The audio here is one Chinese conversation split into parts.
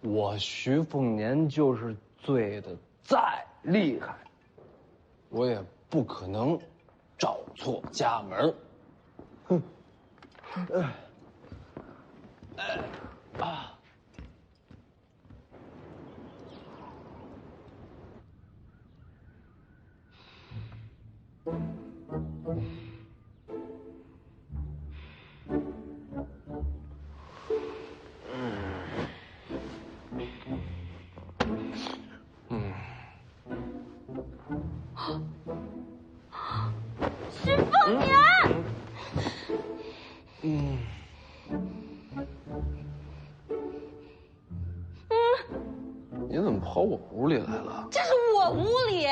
我徐凤年就是醉的再厉害，我也不可能找错家门。哼，啊。 徐凤年，你怎么跑我屋里来了？这是我屋里。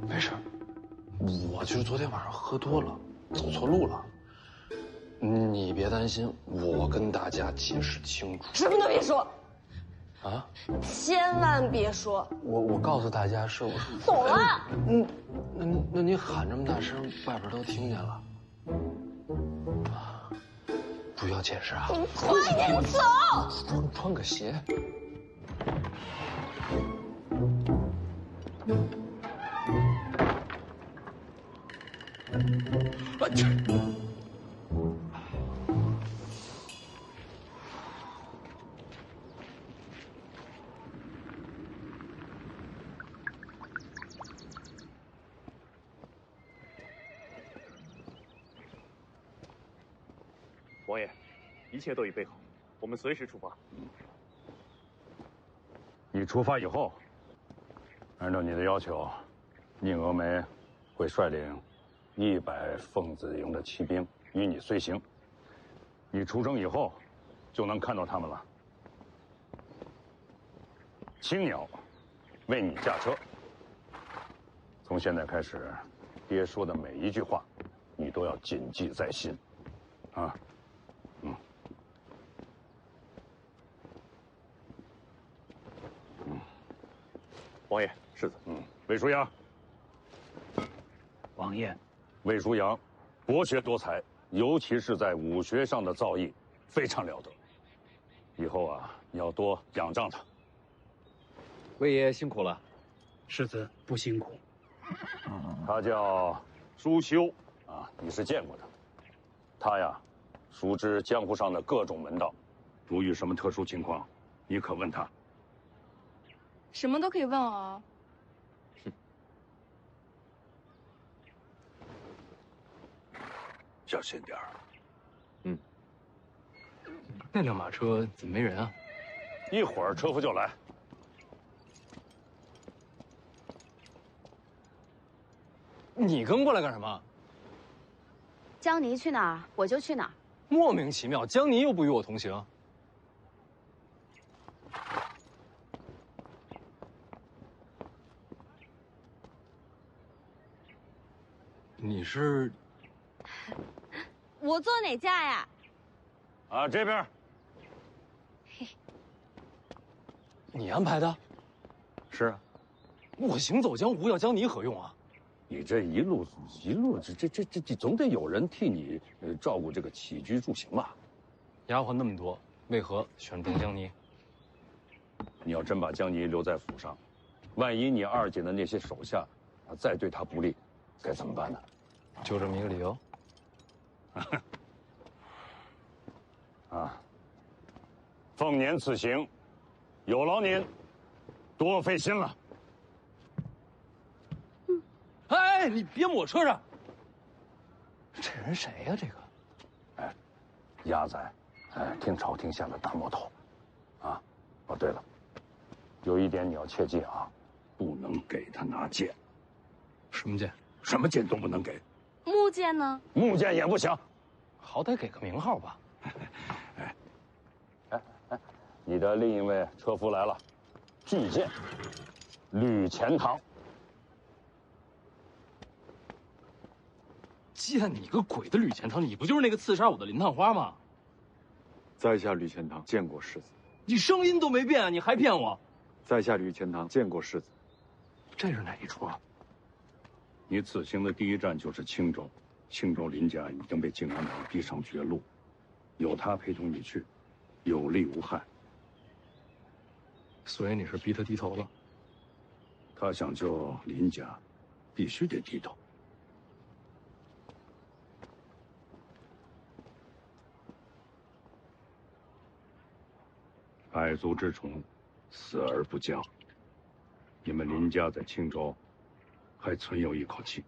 没事，我就是昨天晚上喝多了，走错路了。你别担心，我跟大家解释清楚。什么都别说。 啊！千万别说！我告诉大家是我走了。那你喊这么大声，外边都听见了。不要解释啊！你快点走！穿个鞋。王爷，一切都已备好，我们随时出发。你出发以后，按照你的要求，宁峨眉会率领100凤子营的骑兵与你随行。你出征以后，就能看到他们了。青鸟为你驾车。从现在开始，爹说的每一句话，你都要谨记在心，啊。 王爷，世子。魏舒阳。王爷，魏舒阳，博学多才，尤其是在武学上的造诣非常了得。以后啊，你要多仰仗他。魏爷辛苦了，世子不辛苦。他叫舒修啊，你是见过的。他呀，熟知江湖上的各种门道，如遇什么特殊情况，你可问他。 什么都可以问哦。小心点儿。那辆马车怎么没人啊？一会儿车夫就来。你跟过来干什么？江离去哪儿，我就去哪儿。莫名其妙，江离又不与我同行。 你是？我坐哪架呀？啊，这边。你安排的？是啊。我行走江湖要江泥何用啊？你这一路，这总得有人替你照顾这个起居住行吧？丫鬟那么多，为何选中江泥？你要真把江泥留在府上，万一你二姐的那些手下再对他不利，该怎么办呢？ 就这么一个理由。啊，凤年此行，有劳您多费心了。哎，你别抹车上！这人谁呀？这个？哎，鸭仔，哎，听朝廷下的大魔头，啊，哦，对了，有一点你要切记啊，不能给他拿剑。什么剑？什么剑都不能给。 木剑呢？木剑也不行，好歹给个名号吧。哎，你的另一位车夫来了，巨剑，吕钱塘。见你个鬼的吕钱塘！你不就是那个刺杀我的林探花吗？在下吕钱塘见过世子。你声音都没变啊，你还骗我？在下吕钱塘见过世子。这是哪一出啊？你此行的第一站就是青州，青州林家已经被靖安党逼上绝路，有他陪同你去，有利无害。所以你是逼他低头了？他想救林家，必须得低头。百足之虫，死而不僵。你们林家在青州还存有一口气，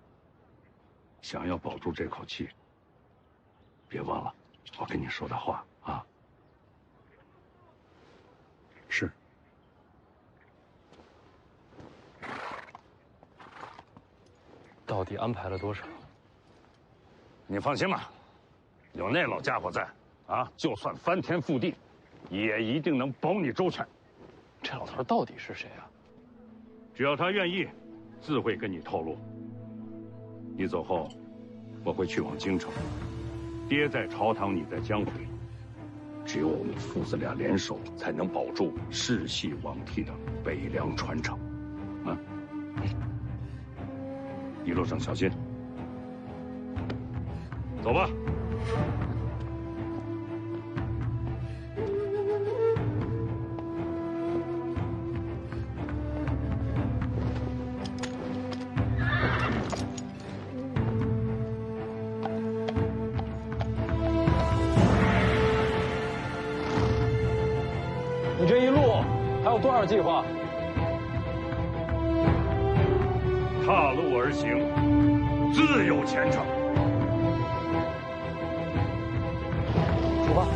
想要保住这口气，别忘了我跟你说的话啊。是。到底安排了多少？你放心吧，有那老家伙在啊，就算翻天覆地，也一定能保你周全。这老头到底是谁啊？只要他愿意，自会跟你透露。你走后，我会去往京城。爹在朝堂，你在江回，只有我们父子俩联手，才能保住世系罔替的北凉传承。啊，一路上小心。走吧。你这一路还有多少计划？踏路而行，自有前程。出发。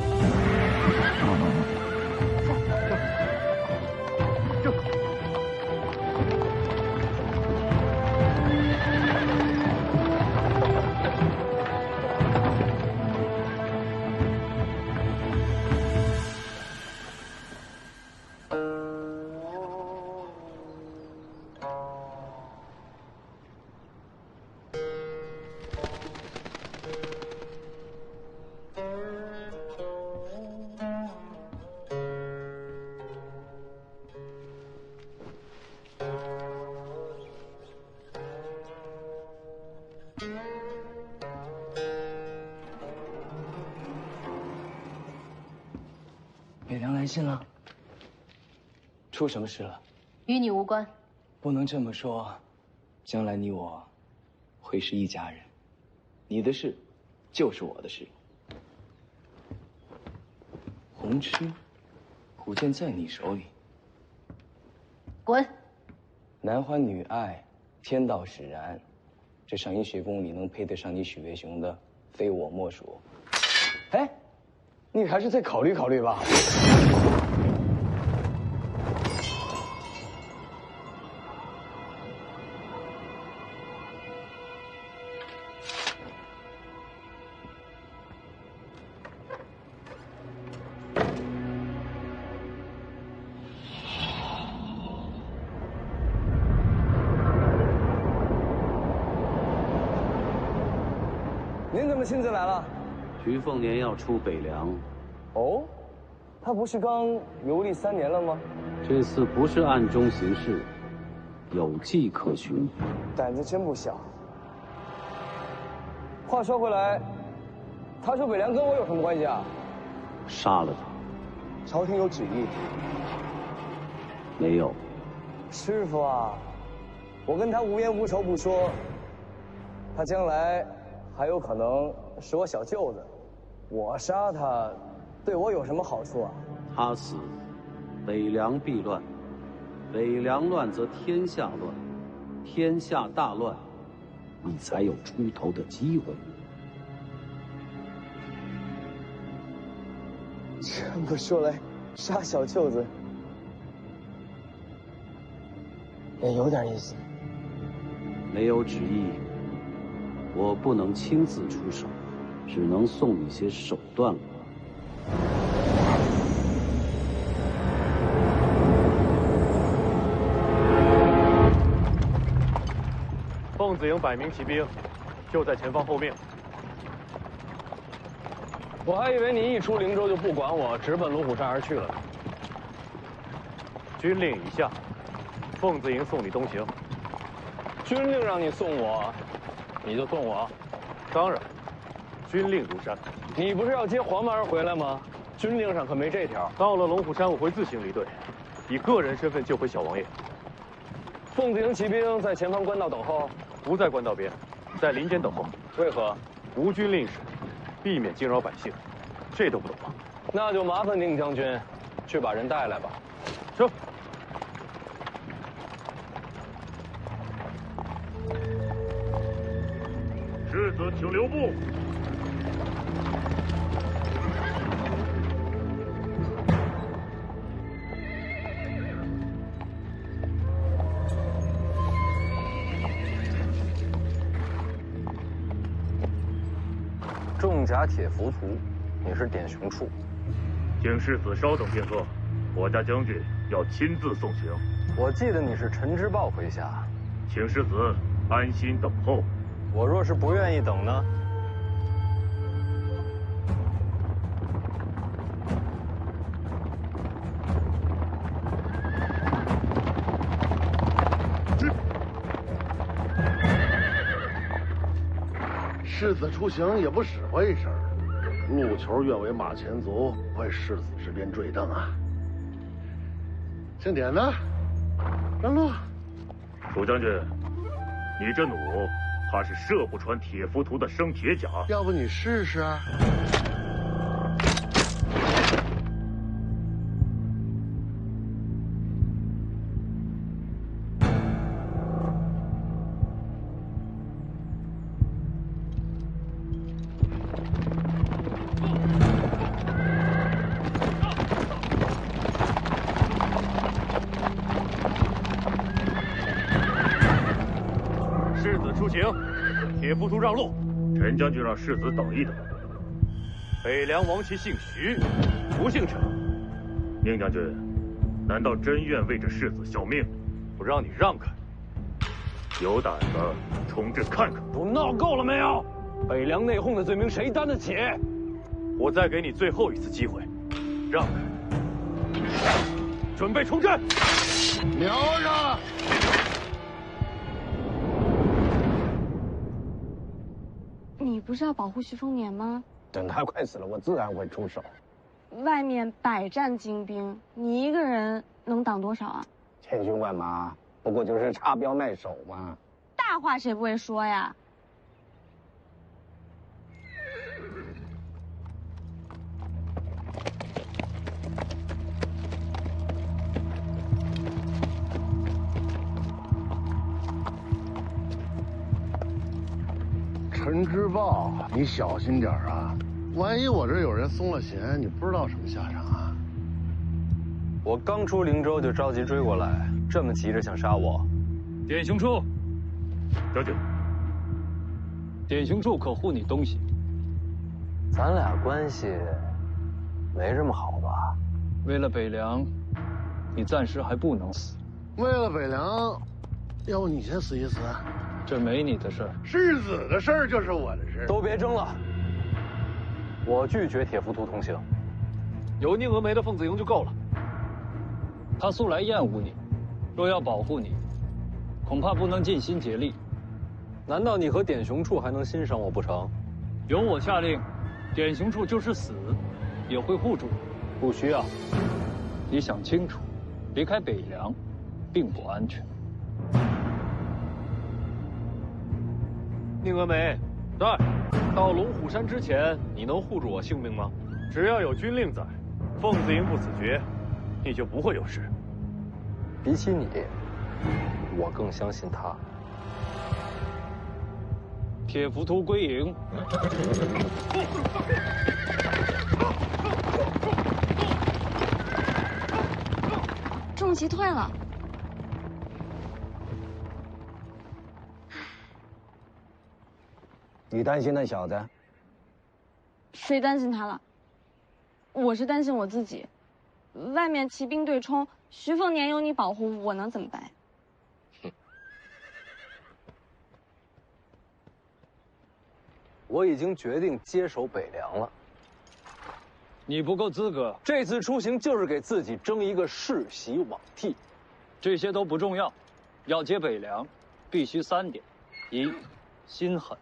北凉来信了，出什么事了？与你无关。不能这么说，将来你我会是一家人，你的事就是我的事。红螭，古剑在你手里。滚！男欢女爱，天道使然。这上阴学宫里能配得上你许维雄的，非我莫属。哎，你还是再考虑考虑吧。您怎么亲自来了？徐凤年要出北凉。哦，他不是刚游历3年了吗？这次不是暗中行事，有迹可循。胆子真不小。话说回来，他出北凉跟我有什么关系啊？杀了他。朝廷有旨意。没有。师傅啊，我跟他无冤无仇不说，他将来还有可能是我小舅子，我杀他，对我有什么好处啊？他死，北凉必乱；北凉乱则天下乱，天下大乱，你才有出头的机会。这么说来，杀小舅子也有点意思。没有旨意，我不能亲自出手，只能送你些手段了。凤子营100名骑兵，就在前方后面。我还以为你一出灵州就不管我，直奔龙虎山而去了。军令已下，凤子营送你东行。军令让你送我，你就送我。当然，军令如山。你不是要接黄麻儿回来吗？军令上可没这条。到了龙虎山，我会自行离队，以个人身份救回小王爷。凤子营骑兵在前方官道等候，不在官道边，在林间等候。为何？无军令时，避免惊扰百姓。这都不懂吗？那就麻烦宁将军，去把人带来吧。是。世子，请留步。重甲铁浮屠，你是典雄处。请世子稍等片刻，我家将军要亲自送行。我记得你是陈之豹麾下，请世子安心等候。我若是不愿意等呢？世子出行也不使唤一声，路球愿为马前卒，为世子这边坠镫啊！姓典的，让路。楚将军，你这弩怕是射不穿铁浮屠的生铁甲。要不你试试？出行，铁浮屠让路。陈将军让世子等一等。北凉王旗姓徐，不姓陈。宁将军，难道真愿为这世子效命？不让你让开，有胆子冲阵看看！都闹够了没有？北凉内讧的罪名谁担得起？我再给你最后一次机会，让开，准备冲阵！瞄着！你不是要保护徐丰年吗？等他快死了，我自然会出手。外面百战精兵，你一个人能挡多少啊？千军万马，不过就是插标卖首嘛。大话谁不会说呀？陈之豹，你小心点啊！万一我这有人松了弦，你不知道什么下场啊！我刚出灵州就着急追过来，这么急着想杀我？典雄处，将军，典雄处可护你东西。咱俩关系没这么好吧？为了北凉，你暂时还不能死。为了北凉，要不你先死一死？这没你的事儿，世子的事儿就是我的事。都别争了，我拒绝铁浮屠同行。有宁峨眉的凤子营就够了。他素来厌恶你，若要保护你，恐怕不能尽心竭力。难道你和典雄处还能欣赏我不成？有我下令，典雄处就是死，也会护住你。不需要。你想清楚，离开北凉，并不安全。宁峨眉，在，到龙虎山之前，你能护住我性命吗？只要有军令在，凤子营不死绝，你就不会有事。比起你，我更相信他。铁浮屠归营。重骑退了。你担心那小子？谁担心他了？我是担心我自己。外面骑兵对冲，徐凤年有你保护，我能怎么办？我已经决定接手北凉了。你不够资格。这次出行就是给自己争一个世袭罔替。这些都不重要，要接北凉，必须3点：1，心狠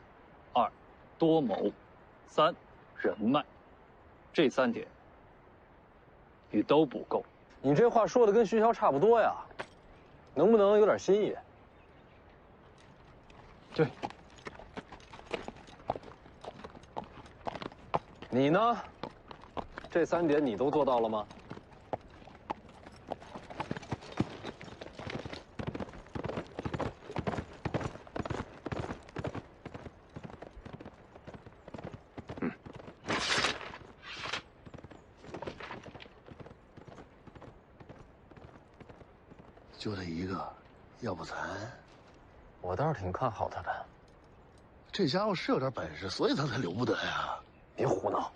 ；2，多谋，3人脉，这3点你都不够。你这话说的跟徐骁差不多呀，能不能有点新意？对。你呢？这3点你都做到了吗？就这一个，要不咱……我倒是挺看好他的。这家伙是有点本事，所以他才留不得呀。别胡闹，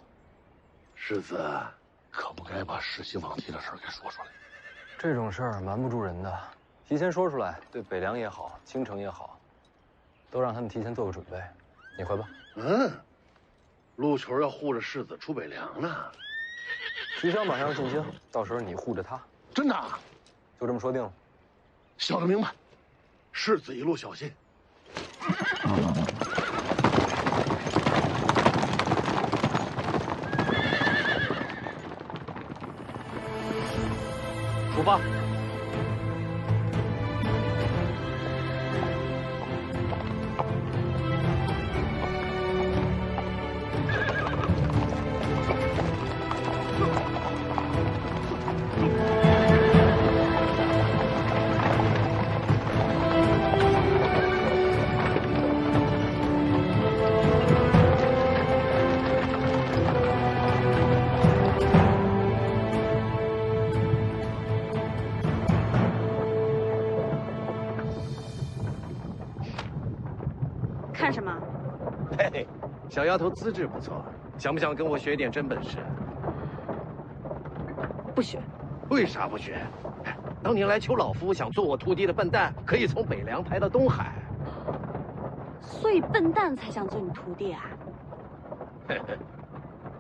世子，可不该把世袭罔替的事给说出来。这种事儿瞒不住人的，提前说出来，对北凉也好，京城也好，都让他们提前做个准备。你回吧。陆球要护着世子出北凉呢。徐骁马上进京，到时候你护着他。真的？就这么说定了。想得明白，世子一路小心。出发。看什么？嘿嘿，小丫头资质不错，想不想跟我学点真本事？不学。为啥不学？当年来求老夫想做我徒弟的笨蛋，可以从北凉排到东海。所以笨蛋才想做你徒弟啊？嘿嘿，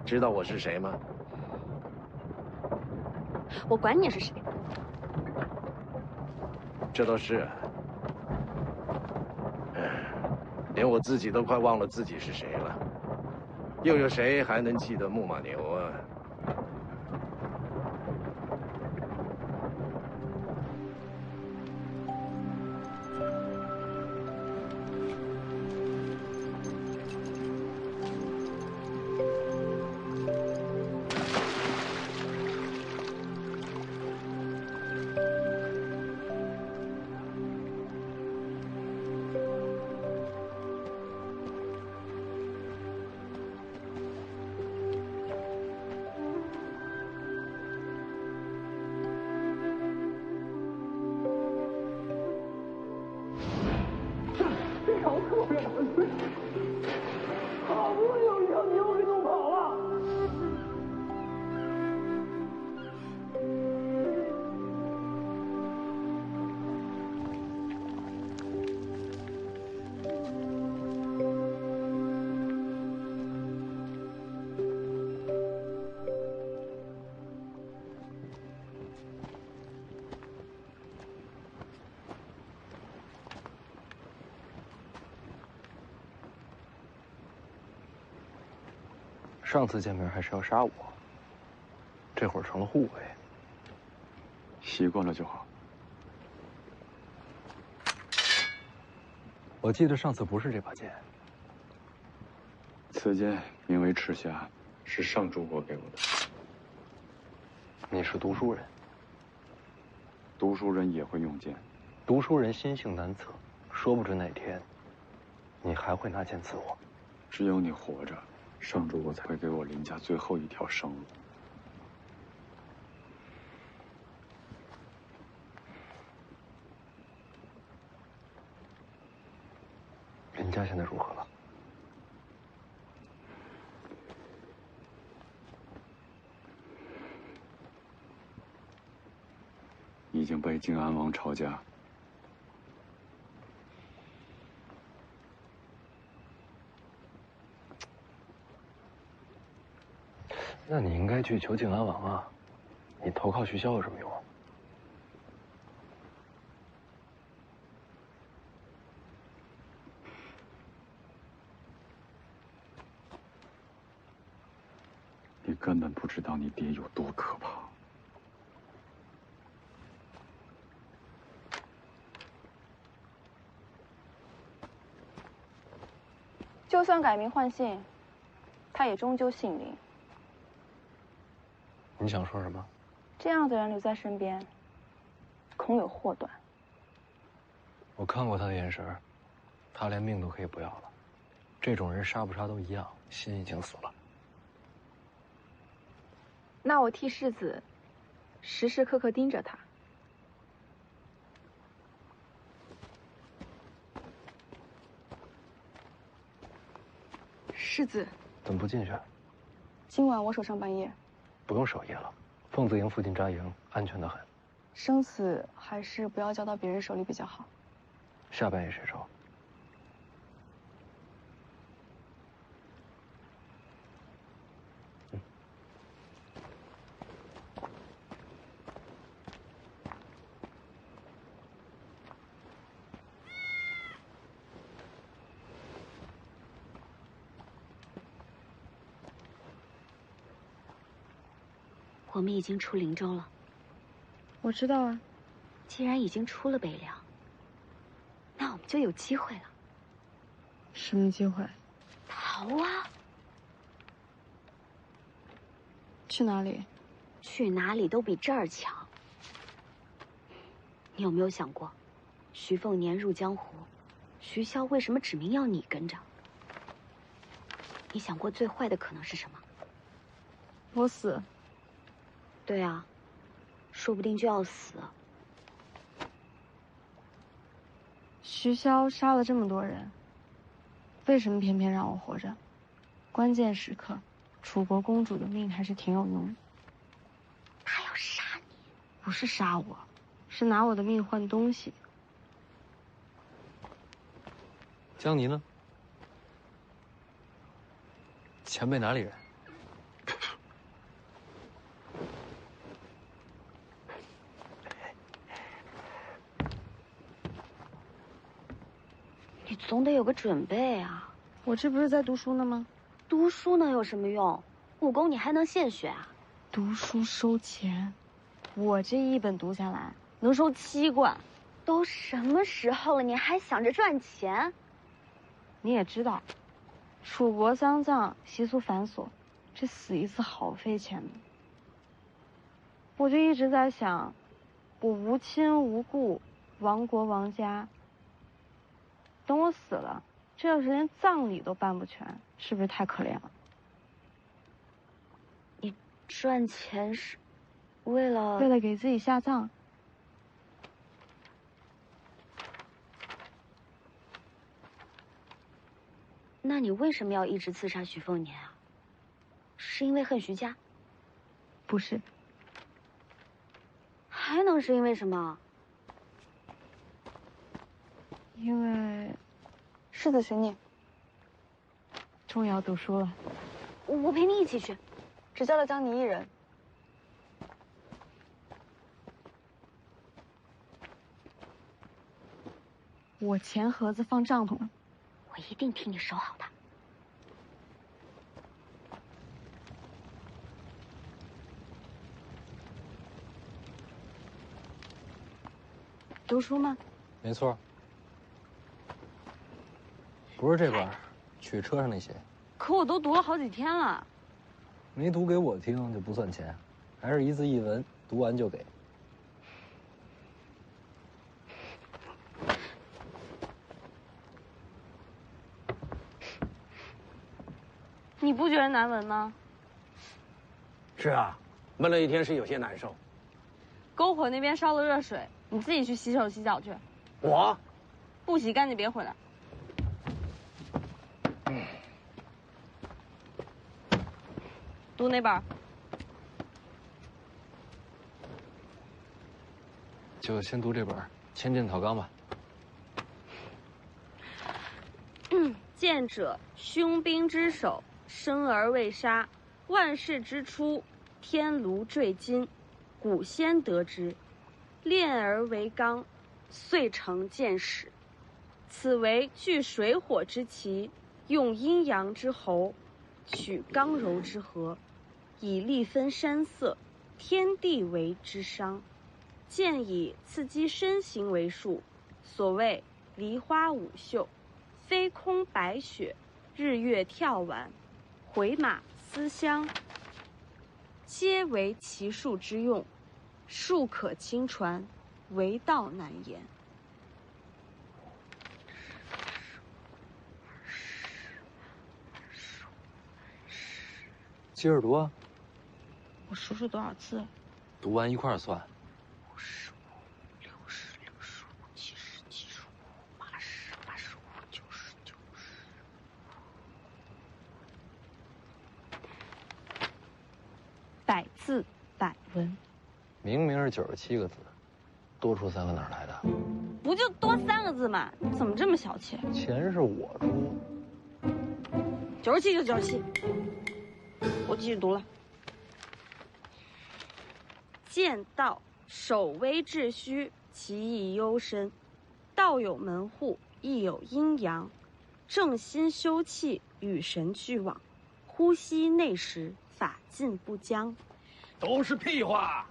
知道我是谁吗？我管你是谁。这倒是。连我自己都快忘了自己是谁了，又有谁还能记得木马牛啊？好不容易有一条牛给弄跑了。上次见面还是要杀我，这会儿成了护卫。习惯了就好。我记得上次不是这把剑。此剑名为赤匣，是上主国给我的。你是读书人。读书人也会用剑。读书人心性难测，说不准哪天你还会拿剑刺我。只有你活着，上主国才会给我林家最后一条生路。林家现在如何了？已经被靖安王抄家。那你应该去求靖安王啊！你投靠徐骁有什么用？根本不知道你爹有多可怕。就算改名换姓，他也终究姓林。你想说什么？这样的人留在身边，恐有祸端。我看过他的眼神，他连命都可以不要了。这种人杀不杀都一样，心已经死了。那我替世子时时刻刻盯着他。世子，怎么不进去？今晚我守上半夜。不用守夜了，凤子营附近扎营，安全得很。生死还是不要交到别人手里比较好。下半夜谁守？我们已经出灵州了。我知道啊。既然已经出了北凉，那我们就有机会了。什么机会？逃啊！去哪里？去哪里都比这儿强。你有没有想过，徐凤年入江湖，徐骁为什么指明要你跟着？你想过最坏的可能是什么？我死。对啊，说不定就要死。徐骁杀了这么多人，为什么偏偏让我活着？关键时刻，楚国公主的命还是挺有用的。他要杀你？不是杀我，是拿我的命换东西。江离呢？前辈哪里人？你总得有个准备啊！我这不是在读书呢吗？读书能有什么用？武功你还能现学啊？读书收钱，我这一本读下来能收7贯。都什么时候了，你还想着赚钱？你也知道，楚国丧葬习俗繁琐，这死一次好费钱的。我就一直在想，我无亲无故，亡国亡家。等我死了，这要是连葬礼都办不全，是不是太可怜了？你赚钱是为了给自己下葬。那你为什么要一直刺杀徐凤年啊？是因为恨徐家？不是。还能是因为什么？因为世子寻你，终于要读书了。我陪你一起去，只叫了江离一人。我钱盒子放帐篷了，我一定替你守好它。读书吗？没错。不是这本，去车上那些。可我都读了好几天了。没读给我听就不算钱，还是一字一文，读完就给。你不觉得难闻吗？是啊，闷了一天是有些难受。篝火那边烧了热水，你自己去洗手洗脚去。我不洗干净别回来。读哪本？就先读这本《千剑讨纲》吧。见者凶兵之首，生而未杀，万世之初，天炉坠金，古先得之，炼而为钢，遂成剑矢。此为聚水火之奇，用阴阳之候，取刚柔之和，以利分山色，天地为之商。见以刺激身形为数，所谓梨花舞袖，飞空白雪，日月跳丸，回马思乡，皆为其术之用，术可轻传，为道难言。接着读啊！我数数多少字？读完一块儿算。55、60、65、70、75、80、85、90、90。100字100文。明明是97个字，多出3个哪儿来的？不就多3个字吗？怎么这么小气？钱是我出。97就97。我继续读了。见道，守微秩序，其意幽深。道有门户，亦有阴阳。正心修气，与神俱往。呼吸内实，法尽不僵。都是屁话。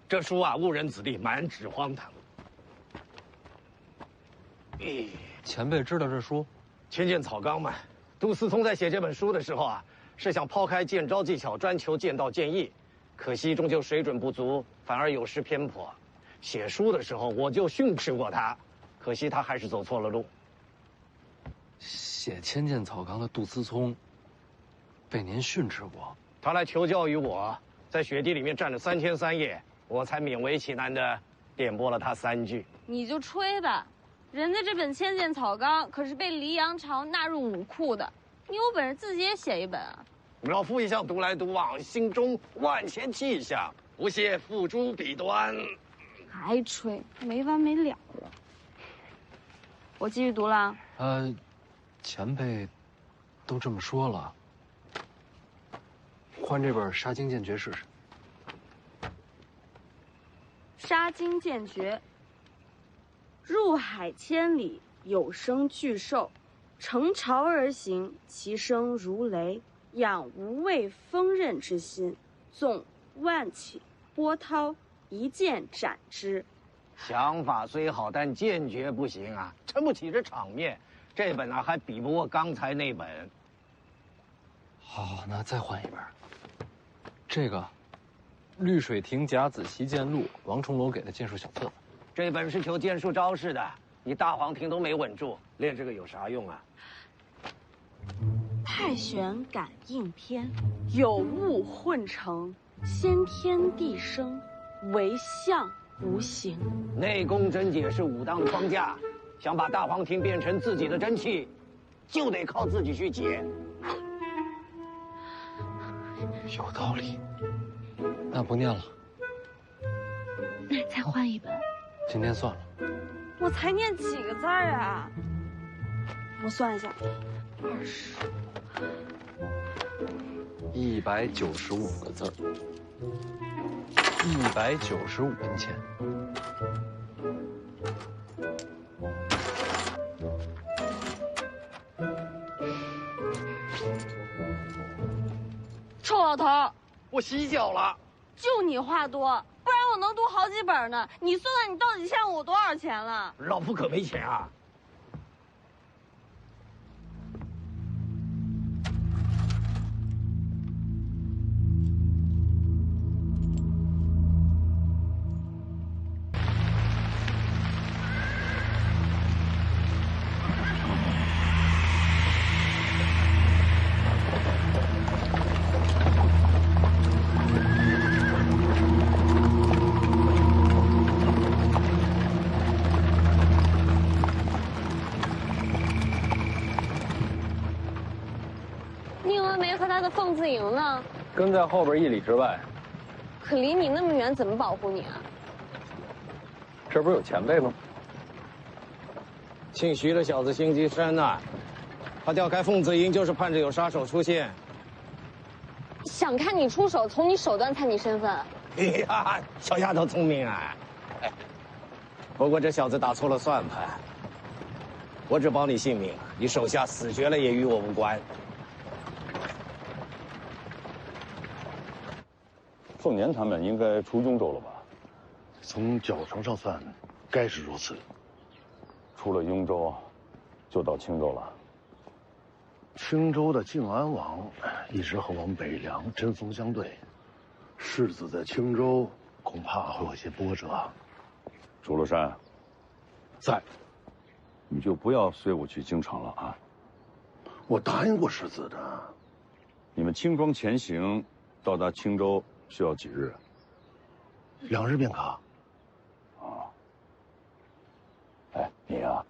这书啊，误人子弟，满纸荒唐。前辈知道这书？千剑草纲嘛。杜思聪在写这本书的时候啊，是想抛开剑招技巧，专求剑道剑艺。可惜终究水准不足，反而有失偏颇。写书的时候我就训斥过他，可惜他还是走错了路。写《千剑草纲》的杜思聪，被您训斥过？他来求教于我，在雪地里面站了3天3夜，我才勉为其难的点拨了他3句。你就吹吧，人家这本《千剑草纲》可是被黎阳朝纳入武库的，你有本事自己也写一本啊！老夫一向独来独往，心中万千气象，不屑付诸笔端。还吹，没完没了了。我继续读了。前辈都这么说了，换这本《杀精剑诀》试试。杀精剑诀。入海千里，有声巨兽，乘潮而行，其声如雷。养无畏锋刃之心，纵万顷波涛，一剑斩之。想法虽好，但剑诀不行啊，撑不起这场面。这本啊，还比不过刚才那本。好，那再换一本。这个，《绿水亭甲子习剑录》，王重楼给的剑术小册子。这本是求剑术招式的，你大黄庭都没稳住，练这个有啥用啊？太玄感应篇，有物混成，先天地生，唯相无形。内功真解是武当的框架，想把大黄庭变成自己的真气，就得靠自己去解。有道理，那不念了。那再换一本。今天算了。我才念几个字儿啊？我算一下，195个字，195文钱。臭老头，我洗脚了。就你话多，不然我能读好几本呢。你算算，你到底欠我多少钱了？老夫可没钱啊。凤自营呢？跟在后边1里之外。可离你那么远，怎么保护你啊？这不是有前辈吗？姓徐的小子心机深呐，他调开凤子营就是盼着有杀手出现。想看你出手，从你手段猜你身份。哎呀，小丫头聪明啊！哎，不过这小子打错了算盘。我只保你性命，你手下死绝了也与我无关。凤年他们应该出雍州了吧？从脚程上算，该是如此。出了雍州，就到青州了。青州的靖安王一直和我们北凉针锋相对，世子在青州恐怕会有些波折。楚禄山，在，你就不要随我去京城了啊！我答应过世子的。你们轻装前行，到达青州需要几日？2日便可。啊。哎，你呀，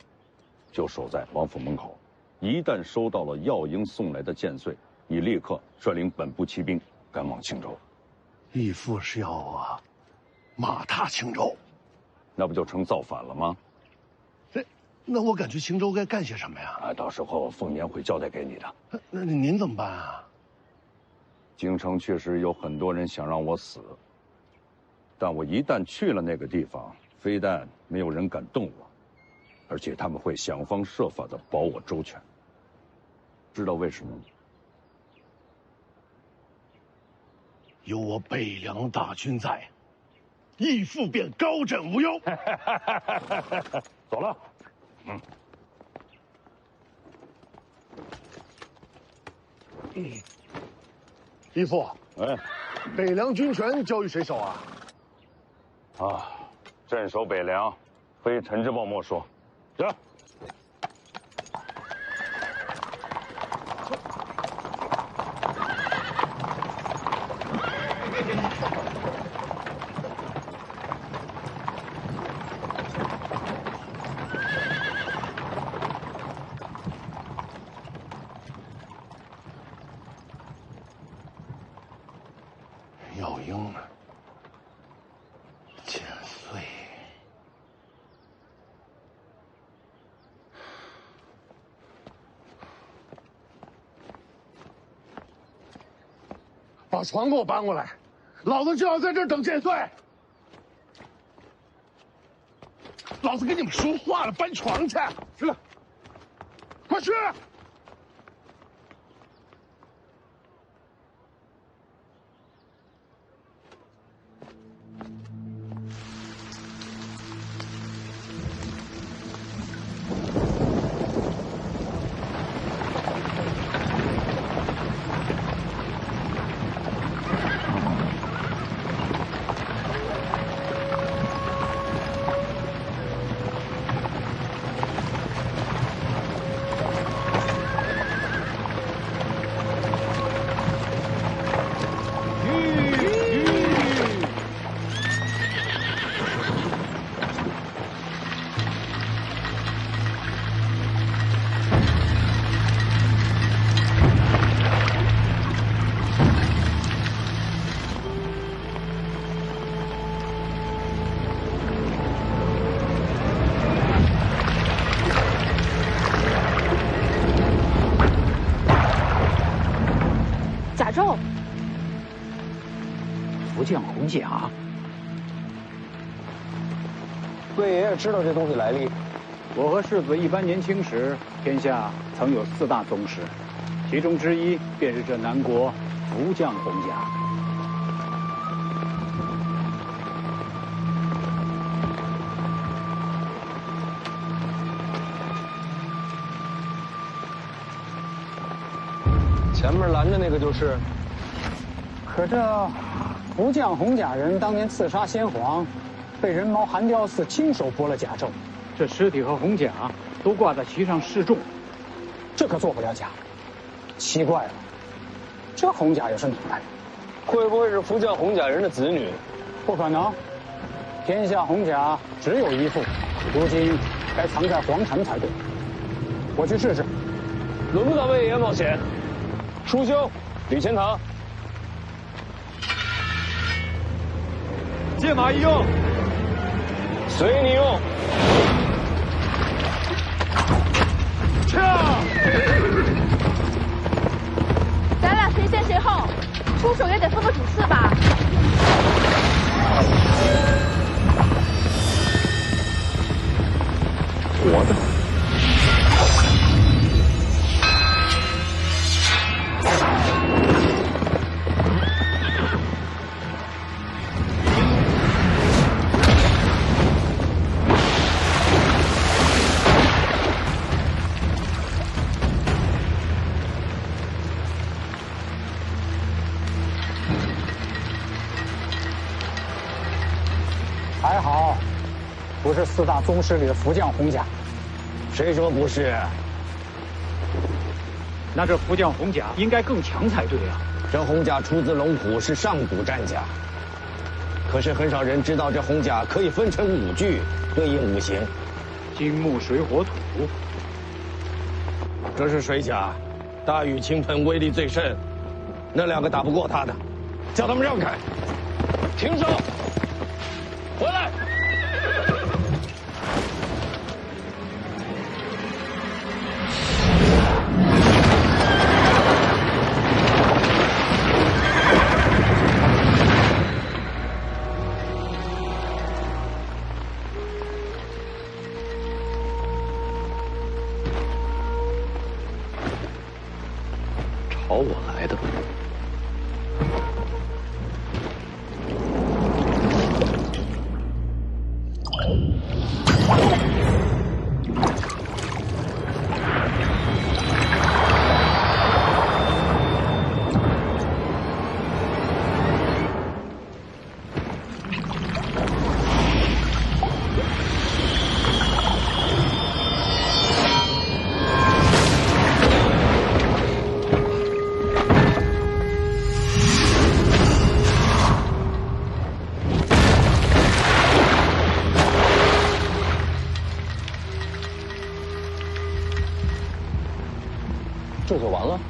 就守在王府门口，一旦收到了药营送来的剑穗，你立刻率领本部骑兵赶往青州。义父是要我马踏青州，那不就成造反了吗？那我赶去青州该干些什么呀？啊，到时候凤年会交代给你的。那您怎么办啊？京城确实有很多人想让我死，但我一旦去了那个地方，非但没有人敢动我，而且他们会想方设法的保我周全。知道为什么吗？有我北凉大军在，义父便高枕无忧。走了。义父，哎，北凉军权交与谁手啊？啊，镇守北凉，非陈之豹莫属。走。药鹰，剑穗，把床给我搬过来，老子就要在这儿等剑穗。老子跟你们说话了，搬床去。是了，快去。福将红甲，贵爷爷知道这东西来历。我和世子一般年轻时，天下曾有4大宗师，其中之一便是这南国福将红甲。前面拦着那个就是。可这福将红甲人当年刺杀先皇，被人毛韩雕寺亲手剥了甲胄，这尸体和红甲都挂在旗上示众，这可做不了假。奇怪了，这红甲又是哪来的？会不会是福将红甲人的子女？不可能，天下红甲只有一副，如今该藏在皇城才对。我去试试。轮不到魏爷冒险。叔兄，李钱塘。借马一用，随你用。跳！咱俩谁先谁后，出手也得分个主次吧。我的。还好，不是4大宗师里的福将洪甲。谁说不是？那这福将洪甲应该更强才对啊。这洪甲出自龙虎，是上古战甲。可是很少人知道，这洪甲可以分成5具，对应5行：金木水火土。这是水甲，大雨倾盆，威力最甚。那2个打不过他的，叫他们让开。停手！回来！朝我来的。这就完了？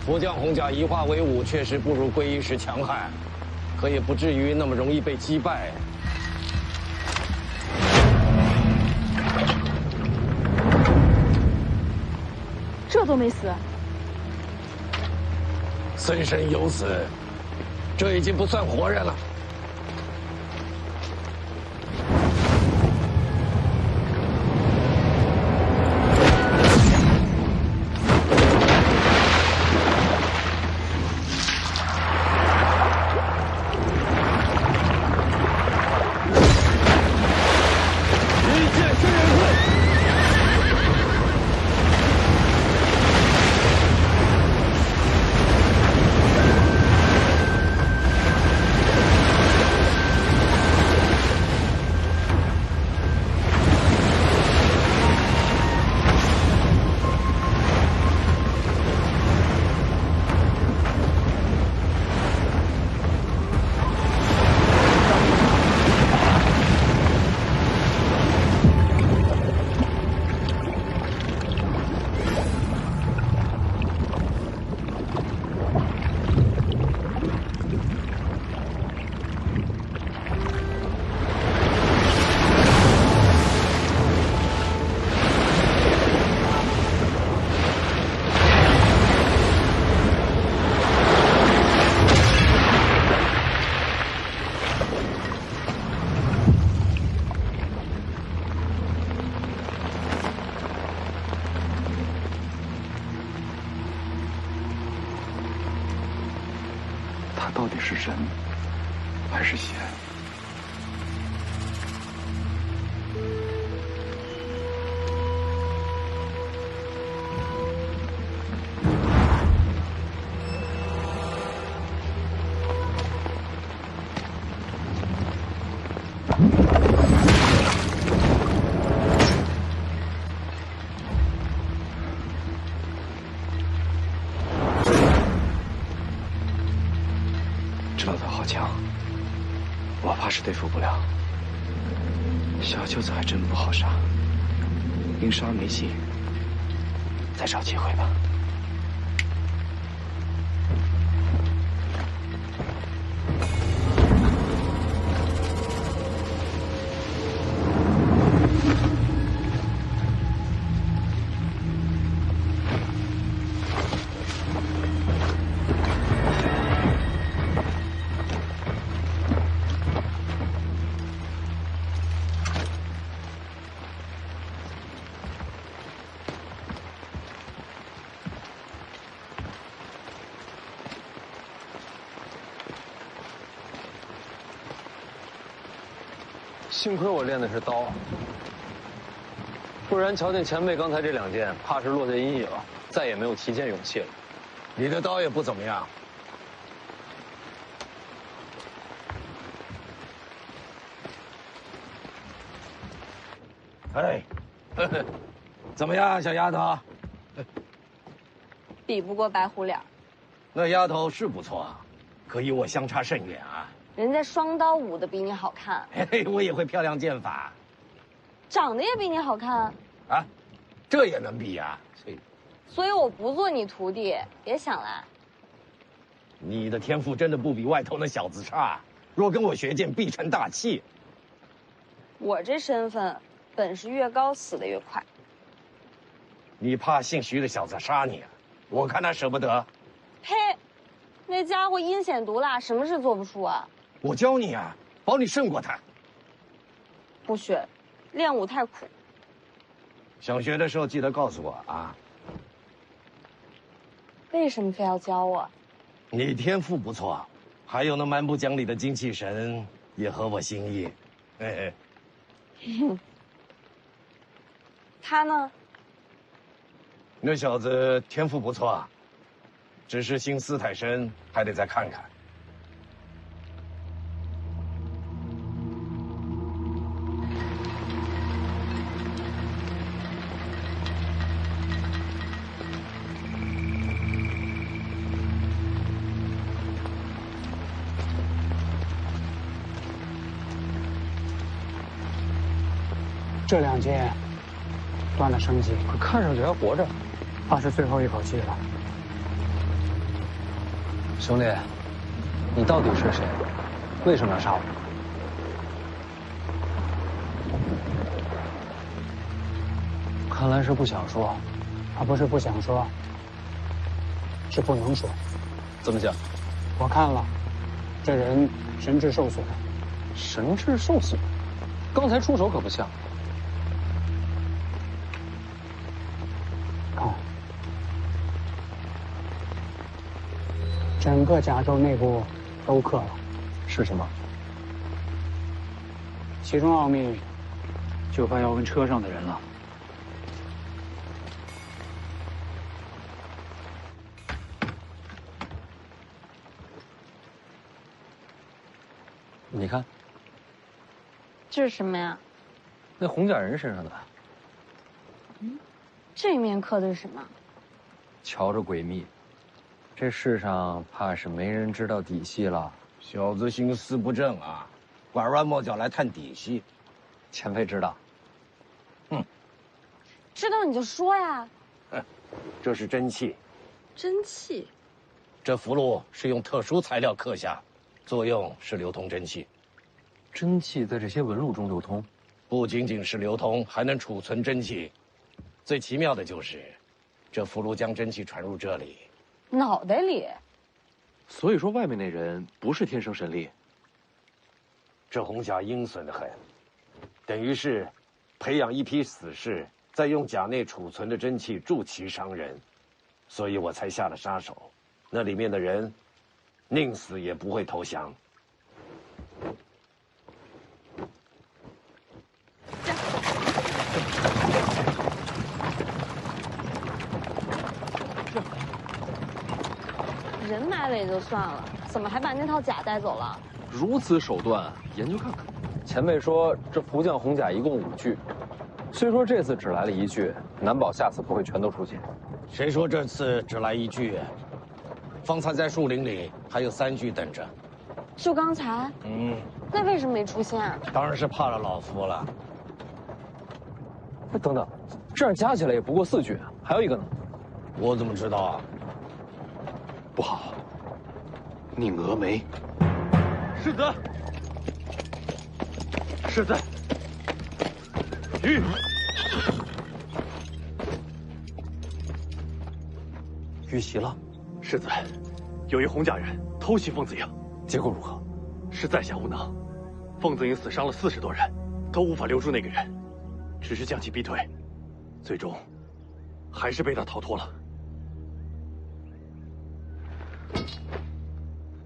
福将洪甲一化为5，确实不如归一时强悍，可也不至于那么容易被击败。这都没死？孙身有死，这已经不算活人了。他到底是人还是仙？知道他好强，我怕是对付不了。小舅子还真不好杀，硬杀没戏，再找机会吧。幸亏我练的是刀，不然瞧见前辈刚才这2剑，怕是落下阴影了，再也没有提剑勇气了。你的刀也不怎么样。哎，呵呵，怎么样，小丫头？比不过白虎脸。那丫头是不错，可与我相差甚远啊。人家双刀舞的比你好看，嘿嘿，我也会漂亮剑法，长得也比你好看啊，这也能比呀？所以我不做你徒弟，别想了。你的天赋真的不比外头那小子差，若跟我学剑，必成大器。我这身份，本事越高，死得越快。你怕姓徐的小子杀你啊？我看他舍不得。呸！那家伙阴险毒辣，什么事做不出啊？我教你啊，保你胜过他。不学，练武太苦。想学的时候记得告诉我啊。为什么非要教我？你天赋不错，还有那蛮不讲理的精气神也合我心意。嘿嘿。他呢？那小子天赋不错，只是心思太深，还得再看看。这两件断了生机，可看上去还活着，怕是最后一口气了。兄弟，你到底是谁？为什么要杀我？看来是不想说。他不是不想说，是不能说。怎么讲？我看了，这人神智受损。神智受损？刚才出手可不像。整个甲胄内部都刻了，是什么？其中奥秘，就怕要问车上的人了。你看，这是什么呀？那红甲人身上的。这面刻的是什么？瞧着诡秘。这世上怕是没人知道底细了。小子心思不正啊，拐弯抹角来探底细。前辈知道。知道你就说呀。这是真气。真气。这符箓是用特殊材料刻下，作用是流通真气。真气在这些纹路中流通，不仅仅是流通，还能储存真气。最奇妙的就是，这符箓将真气传入这里。脑袋里，所以说外面那人不是天生神力。这红甲阴损得很，等于是培养一批死士，再用甲内储存的真气助其伤人，所以我才下了杀手。那里面的人，宁死也不会投降。人埋了也就算了，怎么还把那套甲带走了？如此手段，研究看看。前辈说这福将红甲一共5具，虽说这次只来了1具，难保下次不会全都出现。谁说这次只来1具？方才在树林里还有3具等着。就刚才？那为什么没出现啊？当然是怕了老夫了。等等，这样加起来也不过4具，还有一个呢？我怎么知道啊？不好，宁峨眉。世子，世子，遇袭了。世子，有一红甲人偷袭凤子营，结果如何？是在下无能，凤子营死伤了40多人，都无法留住那个人，只是将其逼退，最终还是被他逃脱了。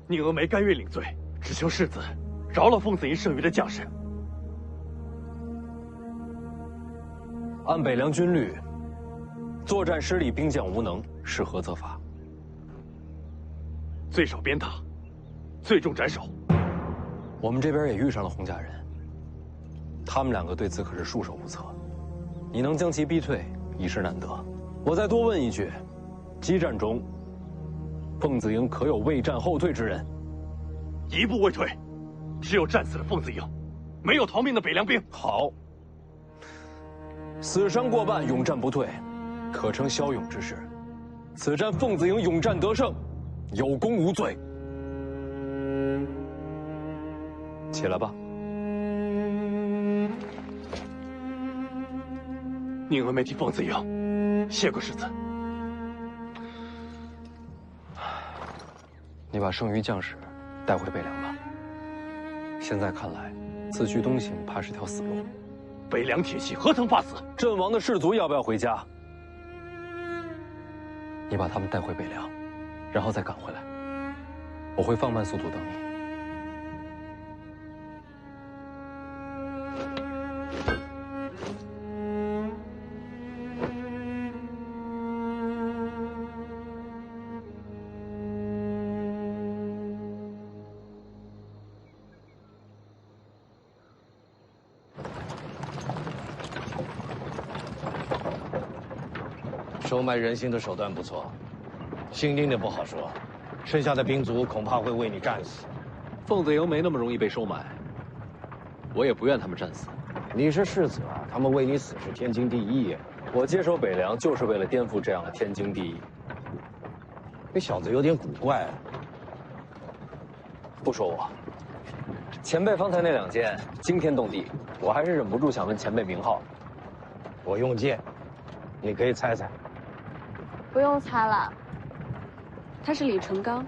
宁峨眉甘愿领罪，只求世子饶了凤子营剩余的将士。按北凉军律，作战失利，兵将无能，是何责罚？最少鞭打，最重斩首。我们这边也遇上了洪家人，他们两个对此可是束手无策。你能将其逼退，已是难得。我再多问一句，激战中，凤子营可有未战后退之人？一步未退，只有战死的凤子营，没有逃命的北凉兵。好，死伤过半，勇战不退，可称骁勇之士。此战凤子营勇战得胜，有功无罪。起来吧。宁峨眉替凤子营谢过世子。你把剩余将士带回北凉吧。现在看来，此去东行怕是条死路。北凉铁骑何曾怕死？阵亡的士卒要不要回家？你把他们带回北凉，然后再赶回来。我会放慢速度等你。收买人心的手段不错，姓宁的不好说，剩下的兵卒恐怕会为你战死。凤子营没那么容易被收买，我也不愿他们战死。你是世子啊，他们为你死是天经地义呀。我接手北凉就是为了颠覆这样的天经地义。这小子有点古怪。不说我，前辈方才那两箭惊天动地，我还是忍不住想问前辈名号。我用剑，你可以猜猜。不用猜了，他是李淳罡。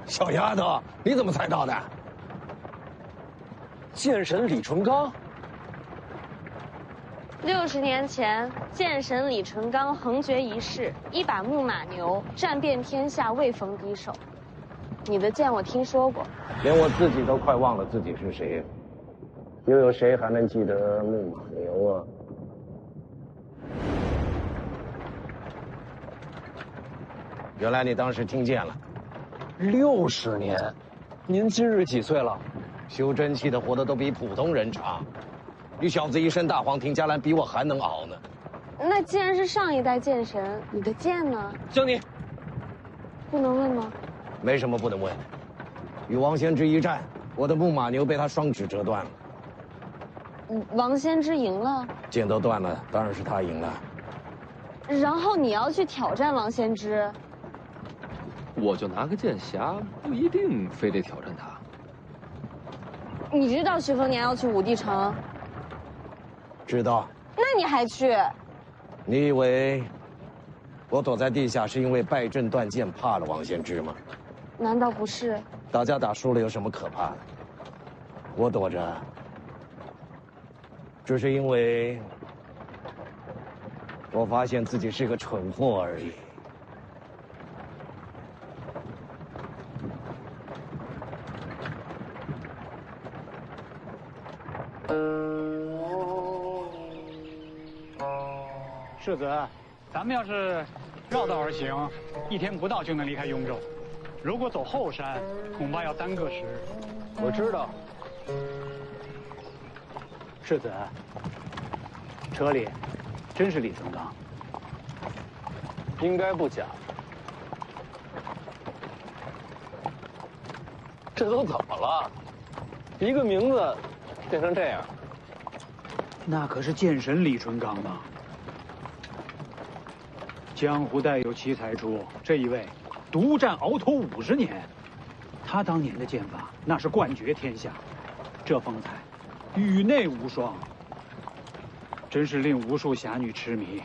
小丫头，你怎么猜到的？剑神李淳罡。60年前，剑神李淳罡横绝一世，一把木马牛战遍天下，未逢敌手。你的剑我听说过，连我自己都快忘了自己是谁，又有谁还能记得木马牛啊？原来你当时听见了。60年，您今日几岁了？修真气的活得都比普通人长。你小子一身大黄庭加蓝，比我还能熬呢。那既然是上一代剑神，你的剑呢？江宁，不能问吗？没什么不能问。与王仙芝一战，我的木马牛被他双指折断了。王仙芝赢了，剑都断了，当然是他赢了。然后你要去挑战王仙芝？我就拿个剑匣，不一定非得挑战他。你知道徐丰年要去武帝城？知道。那你还去？你以为我躲在地下是因为败阵断剑怕了王仙芝吗？难道不是？打架打输了有什么可怕的？我躲着，只是因为我发现自己是个蠢货而已。世子，咱们要是绕道而行，1天不到就能离开雍州。如果走后山，恐怕要耽搁时日。我知道。世子，车里真是李淳罡？应该不假。这都怎么了？一个名字变成这样。那可是剑神李淳罡啊！江湖代有奇才出，这一位独占鳌头50年，他当年的剑法那是冠绝天下，这风采宇内无双，真是令无数侠女痴迷，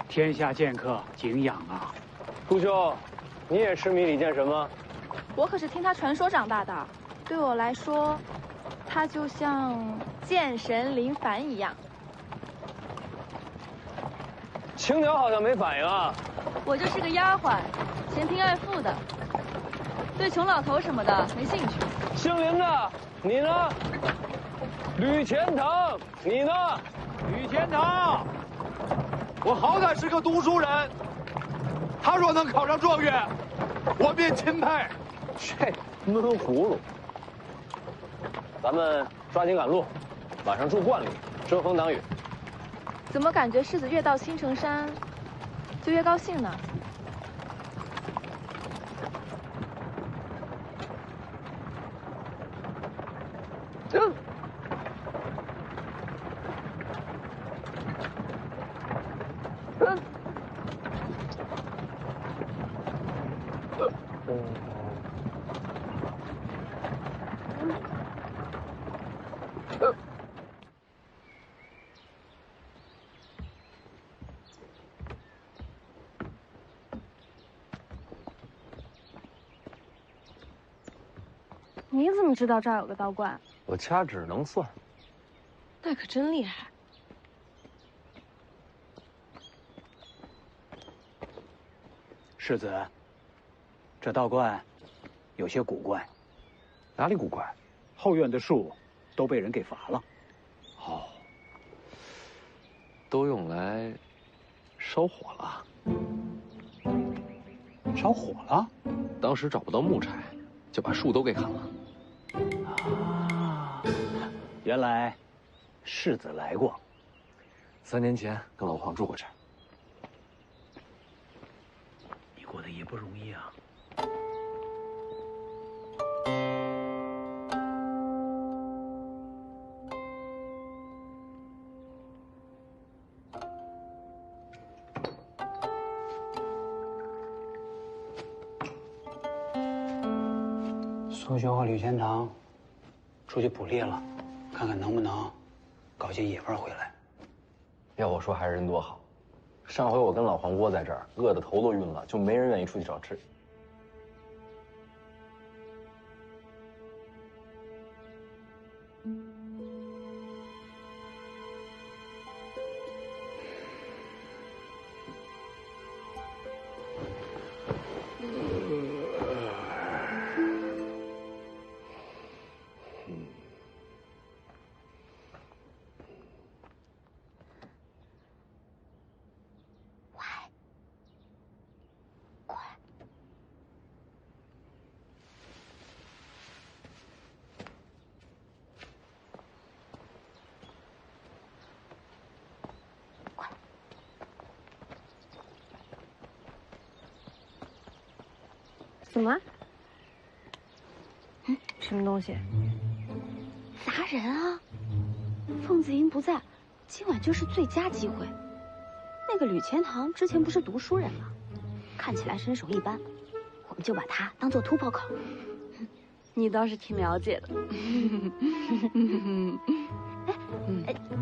天下剑客敬仰啊！顾兄，你也痴迷李剑神吗？我可是听他传说长大的，对我来说，他就像剑神林凡一样。青鸟好像没反应啊。我就是个丫鬟，嫌贫爱富的，对穷老头什么的没兴趣。姓林的，你呢？吕钱塘，你呢？吕钱塘，我好歹是个读书人，他若能考上状元，我便钦佩。这闷葫芦。咱们抓紧赶路，晚上住观里，遮风挡雨。怎么感觉世子越到青城山，就越高兴呢？你怎么知道这儿有个道观？我掐指能算。那可真厉害。世子，这道观有些古怪。哪里古怪？后院的树都被人给伐了。哦，都用来烧火了。烧火了？当时找不到木柴，就把树都给砍了。啊，原来世子来过。3年前跟老黄住过这儿。你过得也不容易啊。苏修和吕钱塘出去捕猎了，看看能不能搞些野味回来。要我说，还是人多好。上回我跟老黄窝在这儿，饿得头都晕了，就没人愿意出去找吃。怎么？什么东西？砸人啊！凤子英不在，今晚就是最佳机会。那个吕钱塘之前不是读书人吗？看起来身手一般，我们就把他当做突破口。你倒是挺了解的。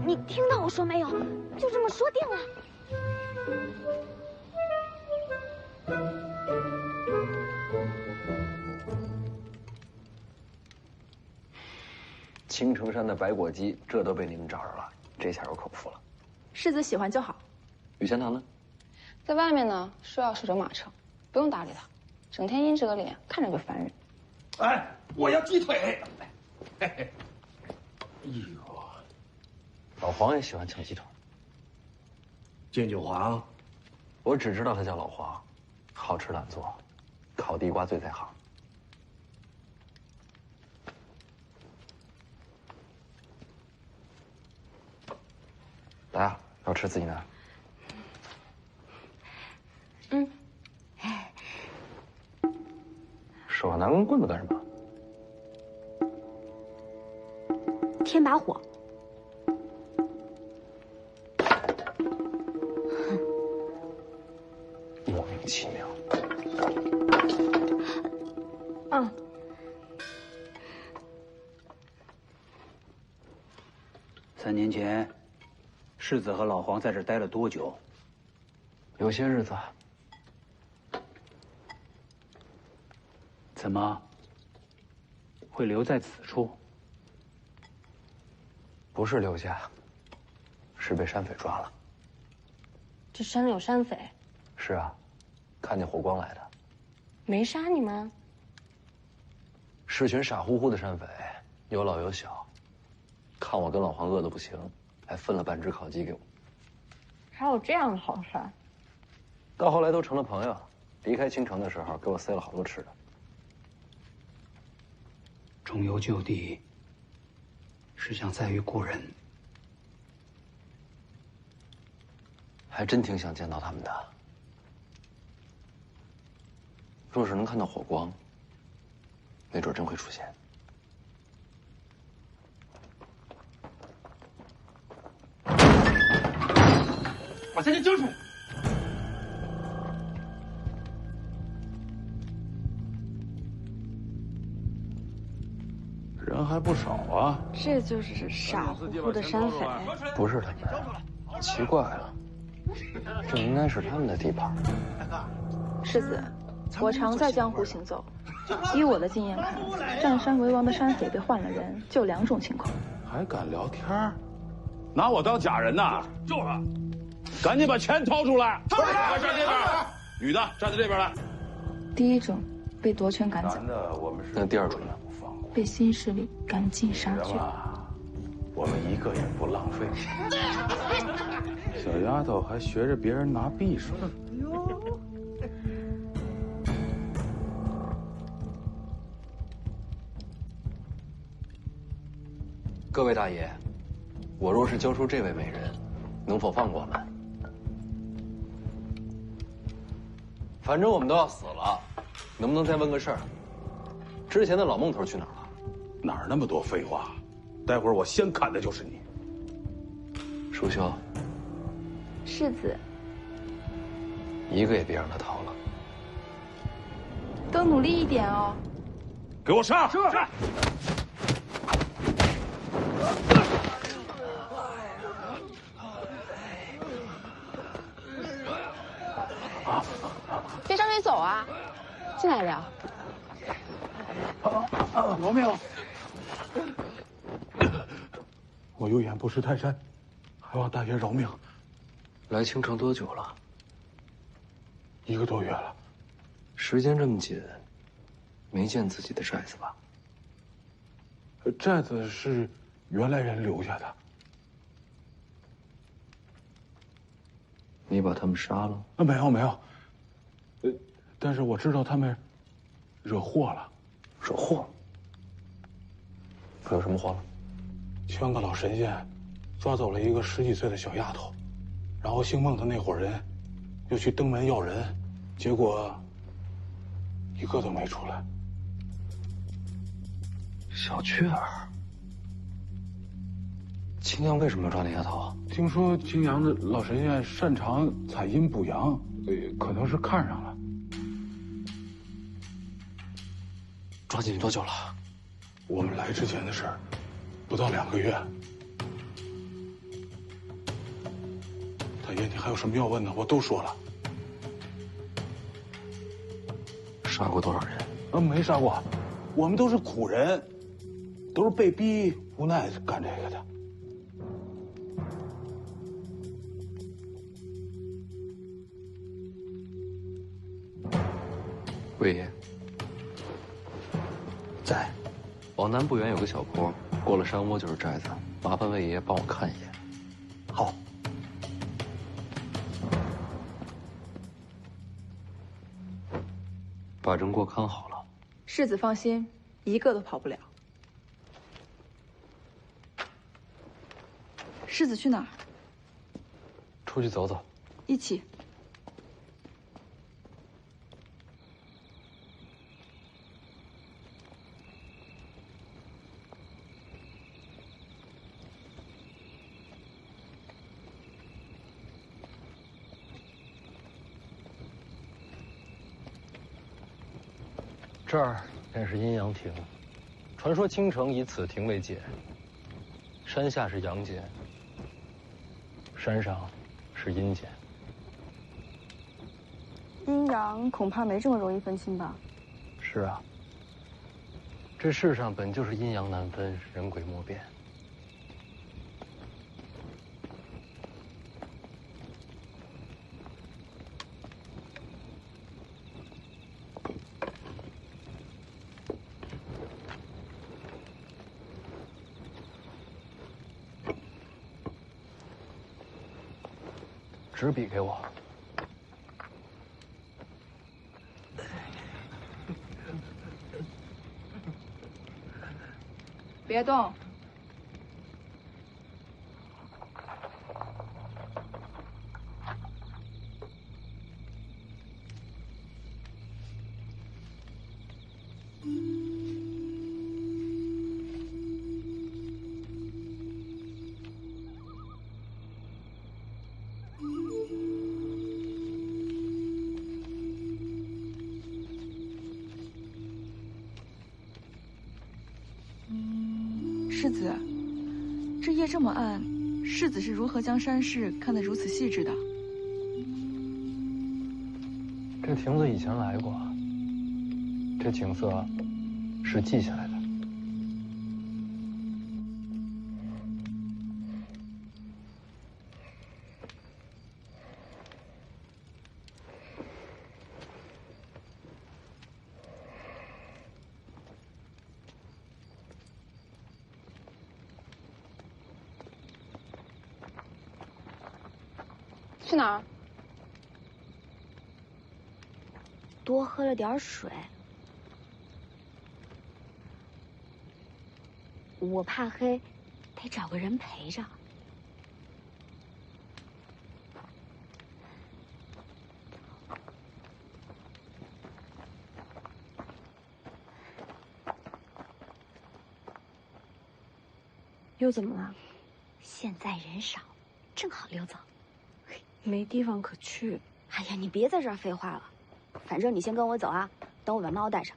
你听到我说没有？就这么说定了。青城山的白果鸡，这都被你们找着了，这下有口福了。世子喜欢就好。吕钱塘呢？在外面呢，说要守着马车，不用搭理他，整天阴着个脸，看着就烦人。哎，我要鸡腿。嘿嘿。哎呦，老黄也喜欢抢鸡腿。建九黄，我只知道他叫老黄，好吃懒做，烤地瓜最在行。来啊，要吃自己拿。嗯。手上拿根棍子干什么？添把火。莫名其妙。3年前，世子和老黄在这儿待了多久？有些日子。怎么会留在此处？不是留下，是被山匪抓了。这山里有山匪？是啊，看见火光来的。没杀你吗？是群傻乎乎的山匪，有老有小，看我跟老黄饿得不行，还分了半只烤鸡给我。还有这样的好事儿？到后来都成了朋友，离开青城的时候给我塞了好多吃的。重游旧地，是想再遇故人。还真挺想见到他们的。若是能看到火光，没准真会出现。把这人交出！人还不少啊。这就是傻乎乎的山匪。不是他们，奇怪了，这应该是他们的地盘。世子，我常在江湖行走，依我的经验看，占山为王的山匪被换了人，就2种情况。还敢聊天？拿我当假人呐？就是。赶紧把钱掏出来！掏出来！站这边，女的站在这边来。第一种被夺权赶走，那第2种呢？被新势力赶尽杀绝。我们一个也不浪费。小丫头还学着别人拿匕首。各位大爷，我若是交出这位美人，能否放过我们？反正我们都要死了，能不能再问个事儿？之前的老孟头去哪儿了？哪儿那么多废话？待会儿我先砍的就是你。淑修，世子，一个也别让他逃了。都努力一点哦。给我上！是。别张嘴走啊，进来聊。饶命！我有眼不识泰山，还望大爷饶命。来青城多久了？1个多月了。时间这么紧，没见自己的寨子吧？寨子是原来人留下的。你把他们杀了？没有没有。但是我知道他们惹祸了。惹祸？惹什么祸了？圈个老神仙，抓走了一个10几岁的小丫头，然后姓孟的那伙人又去登门要人，结果一个都没出来。小雀儿，青阳为什么要抓那丫头？听说青阳的老神仙擅长采阴补阳，可能是看上了。抓进去多久了？我们来之前的事儿，不到2个月。大爷，你还有什么要问的？我都说了。杀过多少人？没杀过，我们都是苦人，都是被逼无奈干这个的。魏爷在，往南不远有个小坡，过了山窝就是寨子，麻烦魏爷帮我看一眼。好。把人给我看好了。世子放心，一个都跑不了。世子去哪儿？出去走走。一起。这儿便是阴阳亭，传说青城以此亭为界。山下是阳间，山上是阴间。阴阳恐怕没这么容易分清吧？是啊，这世上本就是阴阳难分，人鬼莫辨。纸笔给我。别动。世子，这夜这么暗，世子是如何将山势看得如此细致的？这亭子以前来过，这景色是记下来的。去哪儿？多喝了点水。我怕黑，得找个人陪着。又怎么了？现在人少，正好溜走。没地方可去。哎呀，你别在这儿废话了，反正你先跟我走啊，等我把猫带上。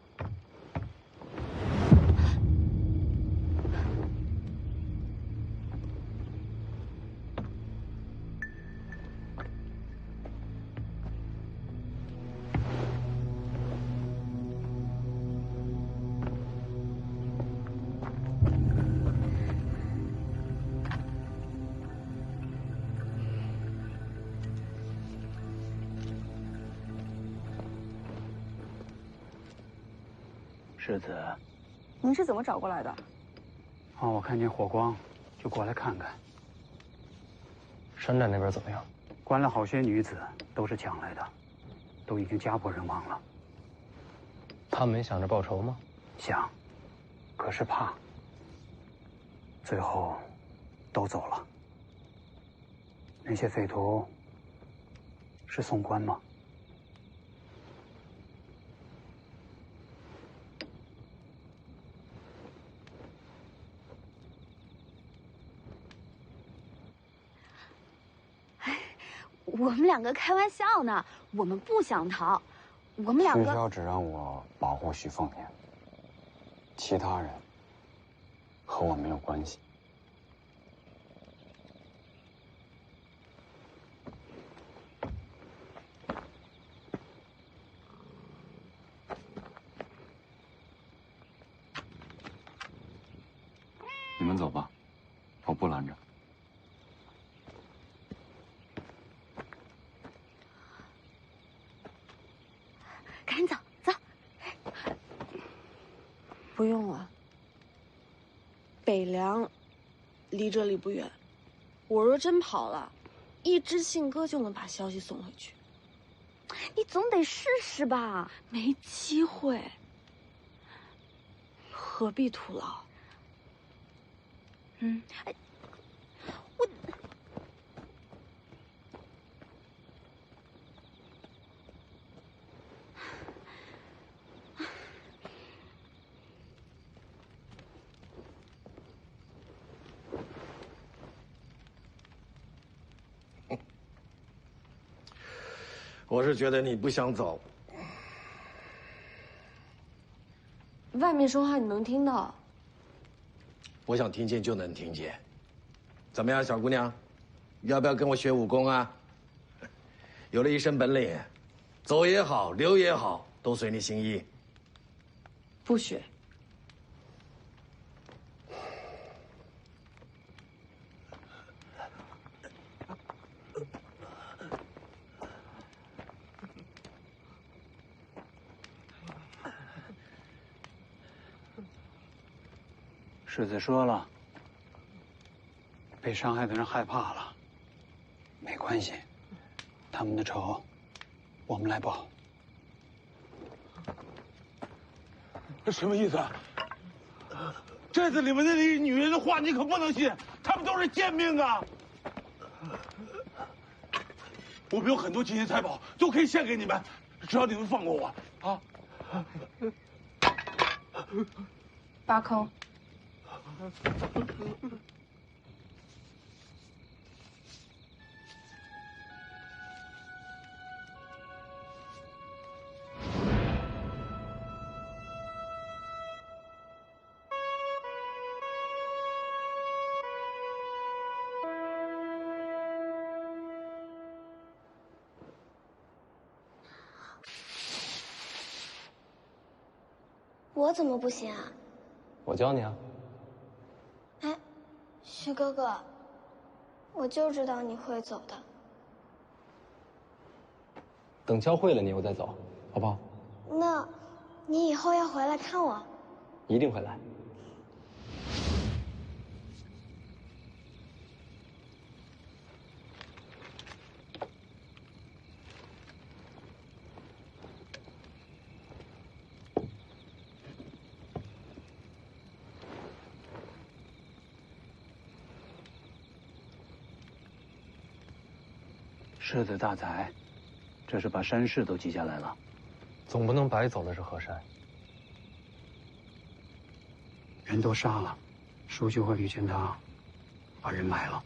世子，您是怎么找过来的？我看见火光，就过来看看。山寨那边怎么样？关了好些女子，都是抢来的，都已经家破人亡了。他没想着报仇吗？想，可是怕。最后，都走了。那些匪徒是宋官吗？我们两个开玩笑呢，我们不想逃，我们两个。徐骁只让我保护徐凤年，其他人和我没有关系。你们走吧，我不拦着。赶紧走走。不用了，北凉离这里不远，我若真跑了，一只信鸽就能把消息送回去。你总得试试吧。没机会，何必徒劳？我。我是觉得你不想走。外面说话你能听到？我想听见就能听见。怎么样，小姑娘，要不要跟我学武功啊？有了一身本领，走也好，留也好，都随你心意。不学。世子说了，被伤害的人害怕了，没关系，他们的仇，我们来报。这什么意思啊？寨子里面那些女人的话你可不能信，她们都是贱命啊！我们有很多金银财宝，都可以献给你们，只要你们放过我啊！八空。我怎么不行啊？我教你啊。哎，徐哥哥，我就知道你会走的。等教会了你，我再走，好不好？那，你以后要回来看我？一定会来。世子大宰，这是把山势都记下来了。总不能白走了这河山。人都杀了，舒修和吕钱塘把人埋了。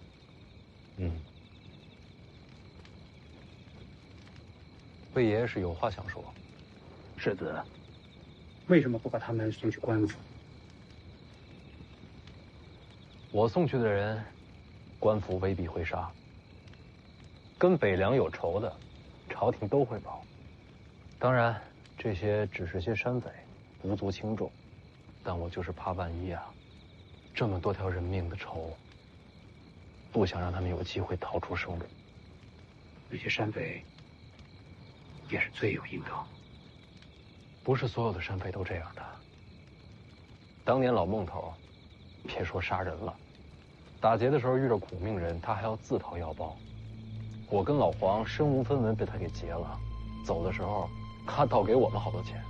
魏爷爷是有话想说。世子，为什么不把他们送去官府？我送去的人，官府未必会杀。跟北凉有仇的，朝廷都会保。当然，这些只是些山匪，无足轻重。但我就是怕万一啊，这么多条人命的仇，不想让他们有机会逃出生路。那些山匪也是罪有应得。不是所有的山匪都这样的。当年老孟头，别说杀人了，打劫的时候遇到苦命人，他还要自掏腰包。我跟老黄身无分文被他给劫了，走的时候他倒给我们好多钱。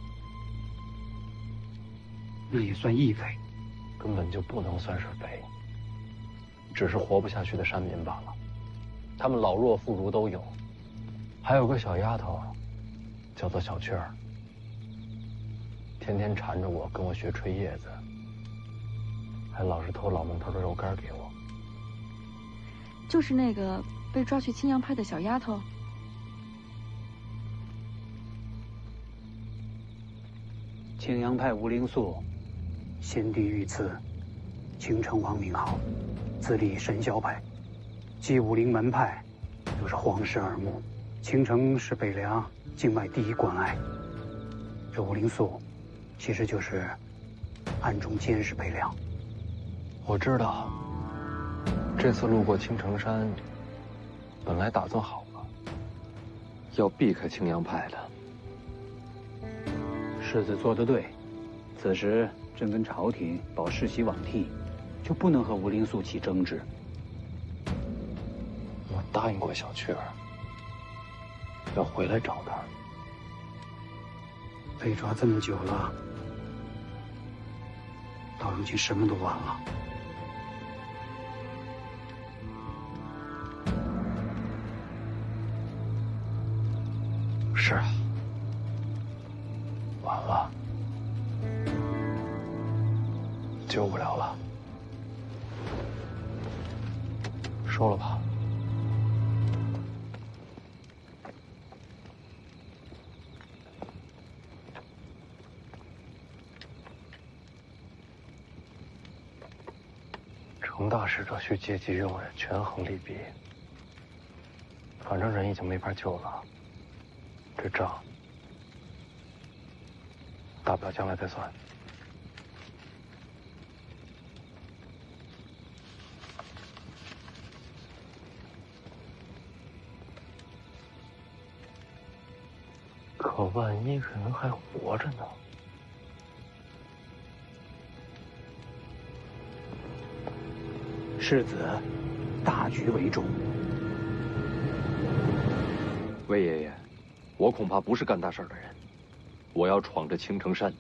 那也算义匪，根本就不能算是匪，只是活不下去的山民罢了。他们老弱妇孺都有，还有个小丫头，叫做小雀儿，天天缠着我跟我学吹叶子，还老是偷老孟头的肉干给我。就是那个被抓去青阳派的小丫头。青阳派吴灵素，先帝御赐，青城王名号，自立神霄派，继武陵门派，又是皇室耳目。青城是北凉境外第一关隘，这吴灵素，其实就是暗中监视北凉。我知道，这次路过青城山，本来打算好了，要避开青阳派的。世子做得对，此时正跟朝廷保世袭罔替，就不能和吴灵素起争执。我答应过小雀儿，要回来找他。被抓这么久了，到如今什么都晚了。是啊，晚了，救不了了。收了吧。成大使者需阶级用人，权衡利弊。反正人已经没法救了。这账，大不了将来再算。可万一人还活着呢？世子，大局为重。魏爷爷。我恐怕不是干大事的人，我要闯着青城山，